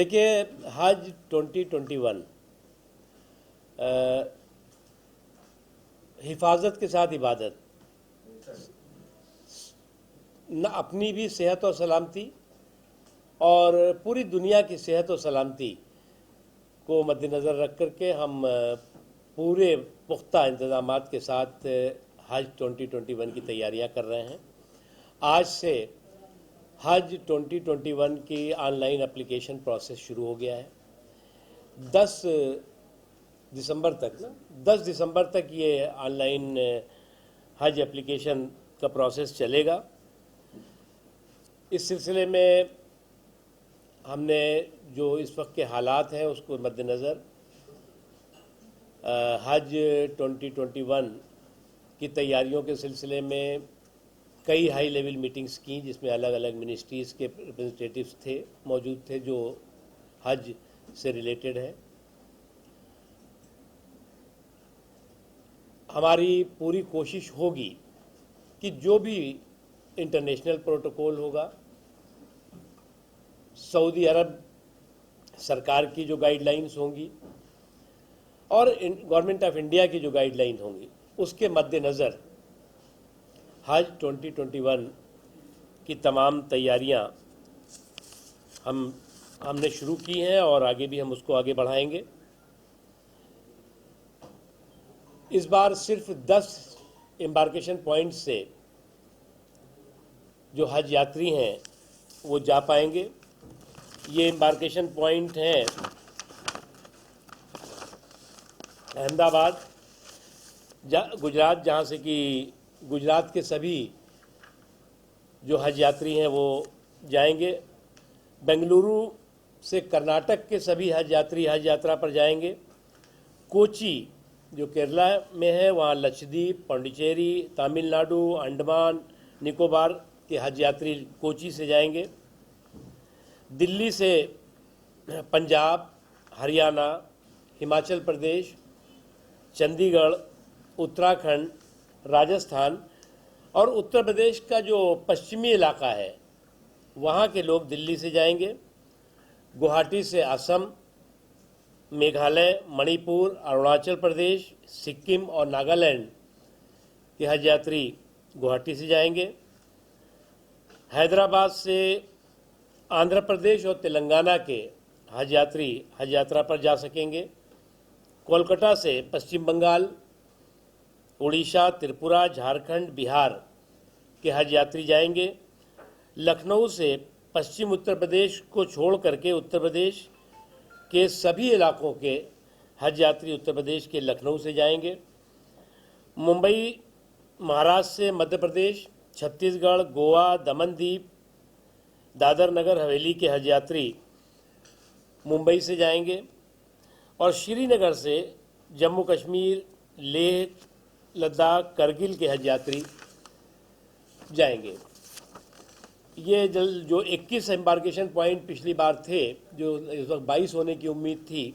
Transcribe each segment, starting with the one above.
देखिए, हज 2021 हिफाजत के साथ इबादत, न अपनी भी सेहत और सलामती और पूरी दुनिया की सेहत और सलामती को मद्देनज़र रख कर के हम पूरे पुख्ता इंतज़ामात के साथ हज 2021 की तैयारियां कर रहे हैं। आज से हज 2021 की ऑनलाइन एप्लीकेशन प्रोसेस शुरू हो गया है। 10 दिसंबर तक ये ऑनलाइन हज एप्लीकेशन का प्रोसेस चलेगा। इस सिलसिले में हमने जो इस वक्त के हालात हैं उसको मद्देनज़र हज 2021 की तैयारियों के सिलसिले में कई हाई लेवल मीटिंग्स की, जिसमें अलग अलग मिनिस्ट्रीज़ के रिप्रेजेंटेटिव्स मौजूद थे जो हज से रिलेटेड है। हमारी पूरी कोशिश होगी कि जो भी इंटरनेशनल प्रोटोकॉल होगा, सऊदी अरब सरकार की जो गाइडलाइंस होंगी और गवर्नमेंट ऑफ इंडिया की जो गाइडलाइन होंगी, उसके मद्देनज़र हज 2021 की तमाम तैयारियां हमने शुरू की हैं और आगे भी हम उसको आगे बढ़ाएंगे। इस बार सिर्फ 10 एम्बार्केशन पॉइंट से जो हज यात्री हैं वो जा पाएंगे। ये एम्बार्केशन पॉइंट हैं अहमदाबाद, गुजरात, जहाँ से कि गुजरात के सभी जो हज यात्री हैं वो जाएंगे। बेंगलुरु से कर्नाटक के सभी हज यात्री हज यात्रा पर जाएंगे। कोची जो केरला में है, वहाँ लक्षद्वीप, पांडिचेरी, तमिलनाडु, अंडमान निकोबार के हज यात्री कोची से जाएंगे। दिल्ली से पंजाब, हरियाणा, हिमाचल प्रदेश, चंडीगढ़, उत्तराखंड, राजस्थान और उत्तर प्रदेश का जो पश्चिमी इलाका है वहाँ के लोग दिल्ली से जाएंगे। गुवाहाटी से असम, मेघालय, मणिपुर, अरुणाचल प्रदेश, सिक्किम और नागालैंड के हज यात्री गुवाहाटी से जाएंगे। हैदराबाद से आंध्र प्रदेश और तेलंगाना के हज यात्री हज यात्रा पर जा सकेंगे। कोलकाता से पश्चिम बंगाल, उड़ीसा, त्रिपुरा, झारखंड, बिहार के हज यात्री जाएंगे। लखनऊ से पश्चिम उत्तर प्रदेश को छोड़ करके उत्तर प्रदेश के सभी इलाकों के हज यात्री उत्तर प्रदेश के लखनऊ से जाएंगे। मुंबई, महाराष्ट्र से मध्य प्रदेश, छत्तीसगढ़, गोवा, दमन दीव, दादर नगर हवेली के हज यात्री मुंबई से जाएंगे। और श्रीनगर से जम्मू कश्मीर, लेह, लद्दाख, करगिल के हज यात्री जाएंगे। ये जो 21 एम्बार्केशन पॉइंट पिछली बार थे, जो इस वक्त 22 होने की उम्मीद थी,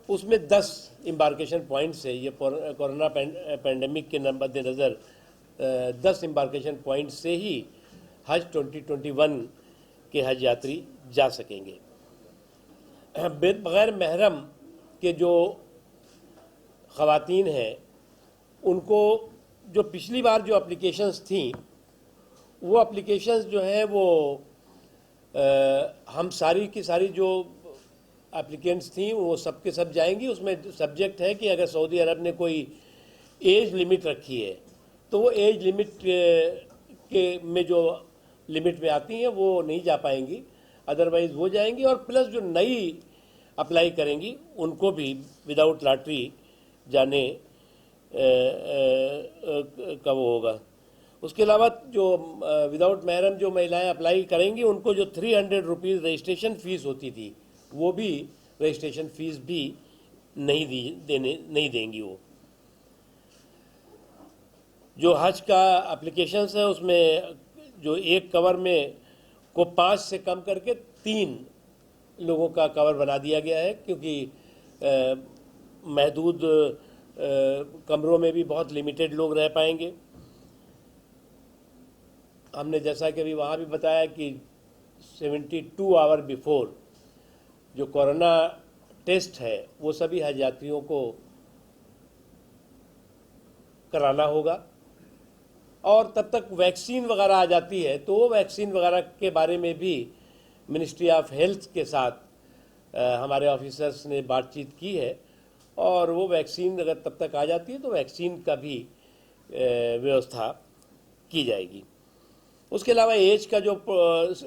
उसमें 10 एम्बार्केशन पॉइंट से ये कोरोना पैंडेमिक के मद्देनज़र 10 एम्बार्केशन पॉइंट से ही हज 2021 के हज यात्री जा सकेंगे। बग़ैर महरम के जो ख़वातीन हैं उनको जो पिछली बार जो एप्लीकेशंस थी वो एप्लीकेशंस जो हैं वो हम सारी की सारी जो एप्लीकेंट्स थी वो सब के सब जाएंगी। उसमें सब्जेक्ट है कि अगर सऊदी अरब ने कोई एज लिमिट रखी है तो वो एज लिमिट के में जो लिमिट में आती हैं वो नहीं जा पाएंगी, अदरवाइज़ वो जाएंगी। और प्लस जो नई अप्लाई करेंगी उनको भी विदाउट लॉटरी जाने का वो होगा। उसके अलावा जो विदाउट महरम जो महिलाएं अप्लाई करेंगी उनको जो 300 रुपीज़ रजिस्ट्रेशन फ़ीस होती थी वो भी रजिस्ट्रेशन फ़ीस भी नहीं देंगी। वो जो हज का एप्लीकेशंस है उसमें जो एक कवर में को 5 से कम करके 3 लोगों का कवर बना दिया गया है, क्योंकि महदूद कमरों में भी बहुत लिमिटेड लोग रह पाएंगे। हमने जैसा कि अभी वहाँ भी बताया कि 72 आवर बिफोर जो कोरोना टेस्ट है वो सभी हज यात्रियों को कराना होगा, और तब तक वैक्सीन वगैरह आ जाती है तो वो वैक्सीन वगैरह के बारे में भी मिनिस्ट्री ऑफ हेल्थ के साथ हमारे ऑफिसर्स ने बातचीत की है, और वो वैक्सीन अगर तब तक आ जाती है तो वैक्सीन का भी व्यवस्था की जाएगी। उसके अलावा एज का जो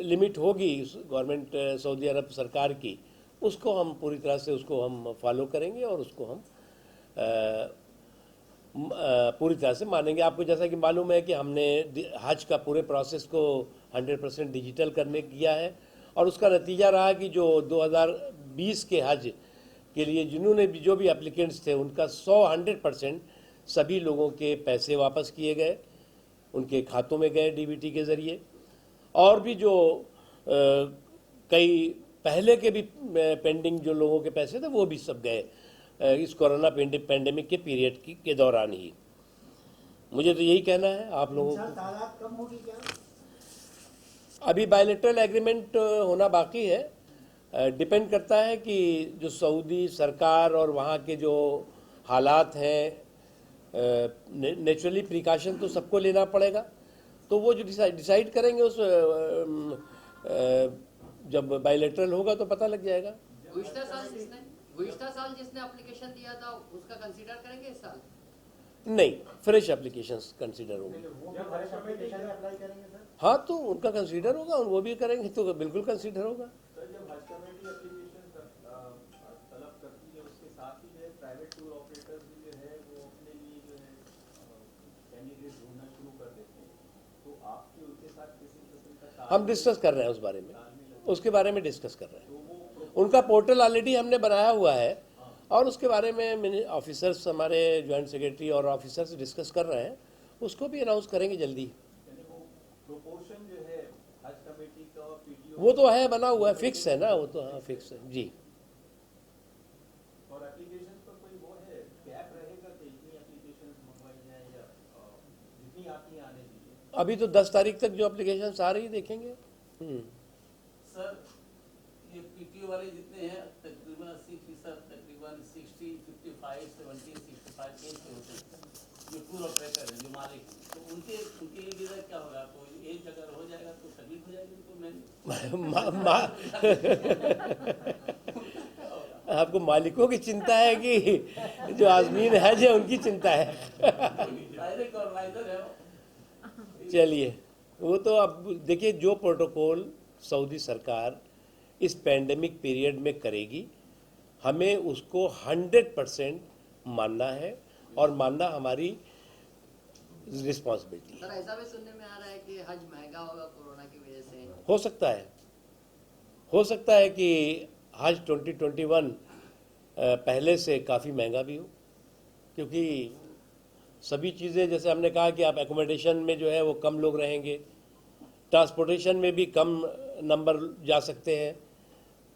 लिमिट होगी गवर्नमेंट सऊदी अरब सरकार की, उसको हम पूरी तरह से उसको हम फॉलो करेंगे और उसको हम पूरी तरह से मानेंगे। आपको जैसा कि मालूम है कि हमने हज का पूरे प्रोसेस को 100% डिजिटल करने किया है, और उसका नतीजा रहा कि जो 2020 के हज के लिए जिन्होंने भी जो भी एप्लीकेंट्स थे उनका 100% सभी लोगों के पैसे वापस किए गए, उनके खातों में गए डीबीटी के ज़रिए, और भी जो कई पहले के भी पेंडिंग जो लोगों के पैसे थे वो भी सब गए इस कोरोना पेंडेमिक के पीरियड के दौरान ही। मुझे तो यही कहना है आप लोगों को। तादाद कम होगी क्या? अभी बायलेटरल एग्रीमेंट होना बाकी है, डिपेंड करता है कि जो सऊदी सरकार और वहाँ के जो हालात हैं, नेचुरली प्रिकॉशन तो सबको लेना पड़ेगा, तो वो जो डिसाइड करेंगे उस जब बायलेटरल होगा तो पता लग जाएगा। गुज़िश्ता साल जिसने एप्लीकेशन दिया था उसका कंसीडर करेंगे इस साल? नहीं, फ्रेश एप्लीकेशंस कंसीडर होंगे। जब फ्रेश एप्लीकेशन अप्लाई करेंगे सर? हाँ, तो उनका कंसीडर होगा, वो भी करेंगे तो बिल्कुल कंसीडर होगा। सर, जब हज कमेटी एप्लीकेशन तलब करती है उसके साथ ही जो है प्राइवेट टूर ऑपरेटर्स भी जो है वो अपने लिए जो है कैंडिडेट ढूंढना शुरू कर देते हैं, तो आपके उनके साथ किसी किस्म का हम डिस्कस कर रहे हैं उस बारे में, उसके बारे में डिस्कस कर रहे हैं। उनका पोर्टल ऑलरेडी हमने बनाया हुआ है, और उसके बारे में ऑफिसर्स, हमारे ज्वाइंट सेक्रेटरी और ऑफिसर्स डिस्कस कर रहे हैं, उसको भी अनाउंस करेंगे जल्दी। प्रोपोर्शन जो है हज कमेटी का और पीटीओ वो तो है, बना हुआ है, फिक्स है ना, वो तो हाँ फिक्स है जी। और एप्लीकेशन पर कोई वो है कैप रहेगा कि इतनी एप्लीकेशन मंगवाई जाए या जितनी आती है आने दीजिए? अभी तो 10 तारीख तक जो एप्लीकेशन आ रही है देखेंगे। सर, ये पीटीओ वाले जितने हैं तकरीबन 80%, तकरीबन 60, 55, 70, 65 एज के होते हैं, जो टूर ऑपरेटर हैं, जो मालिक हैं, तो उनके लिए वीज़ा क्या होगा? तो एज अगर हो जाएगा तो तकलीफ हो जाएगी उनको। आपको मालिकों की चिंता है कि जो आज़मीन हज है उनकी चिंता है? डायरेक्ट ऑर्गेनाइजर है वो। चलिए, वो तो अब देखिए, जो प्रोटोकॉल सऊदी सरकार इस पैंडेमिक पीरियड में करेगी, हमें उसको 100% मानना है, और मानना हमारी रिस्पॉन्सिबिलिटी है। सर, ऐसा भी सुनने में आ रहा है कि हज महंगा होगा कोरोना की वजह से। हो सकता है कि हज 2021 पहले से काफ़ी महंगा भी हो, क्योंकि सभी चीज़ें, जैसे हमने कहा कि आप एकोमोडेशन में जो है वो कम लोग रहेंगे, ट्रांसपोर्टेशन में भी कम नंबर जा सकते हैं,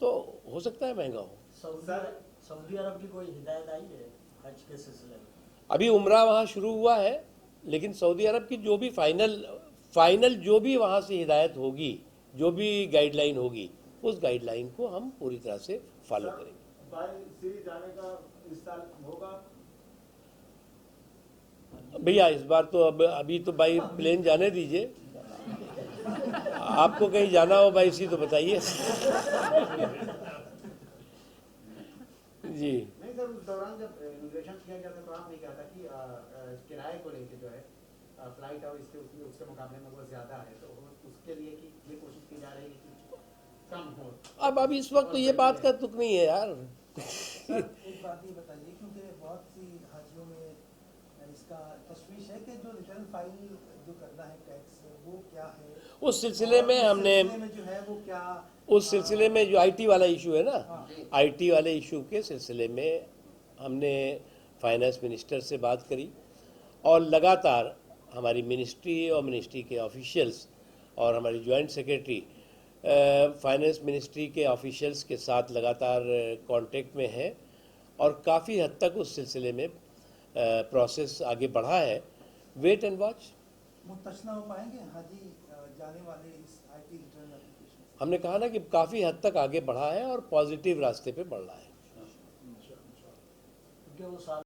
तो हो सकता है महंगा हो। सऊदी अरब की कोई हिदायत आई है हज के सिलसिले में? अभी उम्रा वहाँ शुरू हुआ है, लेकिन सऊदी अरब की जो भी फाइनल जो भी वहाँ से हिदायत होगी, जो भी गाइडलाइन होगी, उस गाइडलाइन को हम पूरी तरह से फॉलो करेंगे। बाय सी जाने का इस साल होगा? भैया इस बार तो अभी तो बाई प्लेन जाने दीजिए, आपको कहीं जाना हो बाई सी तो बताइए। जी नहीं सर, उस दौरान जब इमिग्रेशन किया गया था तो आपने कहा था कि किराए को लेके जो है फ्लाइट और उसके मुकाबले में वो ज्यादा है, तो उसके लिए कि ये कोशिश की जा रही है कि कम हो। अब इस वक्त तो ये बात का तुक नहीं है यार। एक बात ये बताइए, क्योंकि बहुत सी हाजियों में इसका तशवीश है कि जो रिटर्न फाइल जो करना है टैक्स, वो क्या है, उस सिलसिले में हमने जो है वो क्या, उस सिलसिले में जो आईटी वाला इशू है ना, आईटी वाले इशू के सिलसिले में हमने फाइनेंस मिनिस्टर से बात करी, और लगातार हमारी मिनिस्ट्री और मिनिस्ट्री के ऑफिशियल्स और हमारी जॉइंट सेक्रेटरी फाइनेंस मिनिस्ट्री के ऑफिशियल्स के साथ लगातार कांटेक्ट में है, और काफ़ी हद तक उस सिलसिले में प्रोसेस आगे बढ़ा है। Wait and watch. मुतशना हो पाएंगे हाजी जाने वाले इस आईटी रिटर्न एप्लीकेशन? हमने कहा ना कि काफ़ी हद तक आगे बढ़ा है और पॉजिटिव रास्ते पे बढ़ रहा है। क्योंकि वो साल